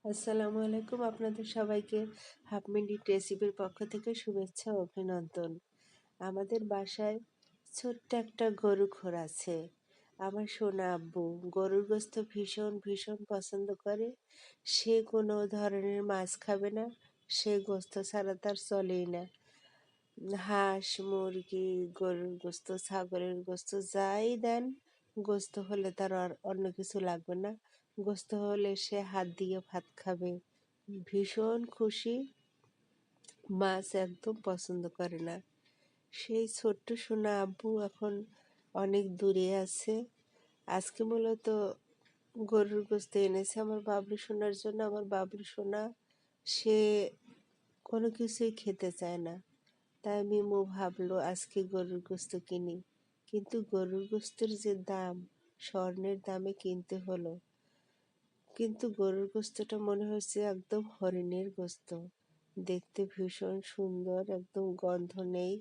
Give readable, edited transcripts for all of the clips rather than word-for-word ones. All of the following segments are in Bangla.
আসসালামু আলাইকুম, আপনাদের সবাইকে হাফ মিনিট রেসিপির পক্ষ থেকে শুভেচ্ছা ও অভিনন্দন। আমাদের বাসায় ছোট্ট একটা গরু খোর আছে। আমার সোনা আব্বু গরুর গোস্ত ভীষণ ভীষণ পছন্দ করে। সে কোনো ধরনের মাছ খাবে না, সে গোস্ত ছাড়া তার চলেই না। হাঁস, মুরগি, গরুর গোস্ত, ছাগলের গোস্ত যাই দেন, গোস্ত হলে তার আর অন্য কিছু লাগবে না। গোস্ত হলে সে হাত দিয়ে ভাত খাবে। ভীষণ খুশি, মাছ একদম পছন্দ করে না। সেই ছোট্ট সোনা আব্বু এখন অনেক দূরে আছে। আজকে মূলত গরুর গোস্ত এনেছে আমার বাবলু সোনার জন্য। আমার বাবলু সোনা সে কোনো কিছুই খেতে চায় না, তাই মিমু ভাবলো আজকে গরুর গোস্ত কিনি। কিন্তু গরুর গোস্তের যে দাম, স্বর্ণের দামে কিনতে হলো। কিন্তু গরুর গোস্তটা মনে হচ্ছে একদম হরিণের গোস্ত। দেখতে ভীষণ সুন্দর, একদম গন্ধ নেই,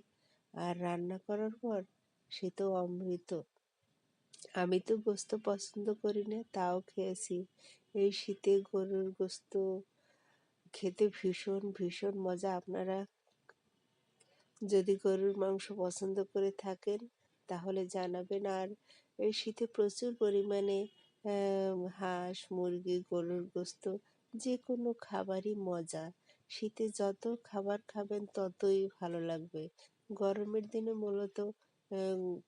আর রান্না করার পর সে তো অমৃত। আমি তো গোস্ত পছন্দ করি না, তাও খেয়েছি। এই শীতে গরুর গোস্ত খেতে ভীষণ ভীষণ মজা। আপনারা যদি গরুর মাংস পছন্দ করে থাকেন তাহলে জানাবেন। আর এই শীতে প্রচুর পরিমাণে হাঁস, মুরগি, গরুর গোস্ত যে কোনো খাবারই মজা। শীতে যত খাবার খাবেন ততই ভালো লাগবে। গরমের দিনে মূলত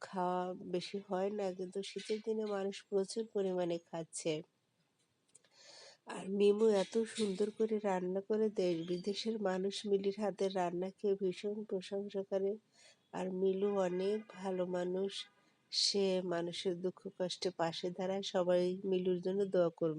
খাওয়া বেশি হয় না, কিন্তু শীতের দিনে মানুষ প্রচুর পরিমাণে খাচ্ছে। আর মিমু এত সুন্দর করে রান্না করে দেশ বিদেশের মানুষ মিলির হাতের রান্না খেয়ে ভীষণ প্রশংসা করে। আর মিলু অনেক ভালো মানুষ, সে মানুষের দুঃখ কষ্টে পাশে দাঁড়ায়। সবাই মিলুর জন্য দোয়া করবে।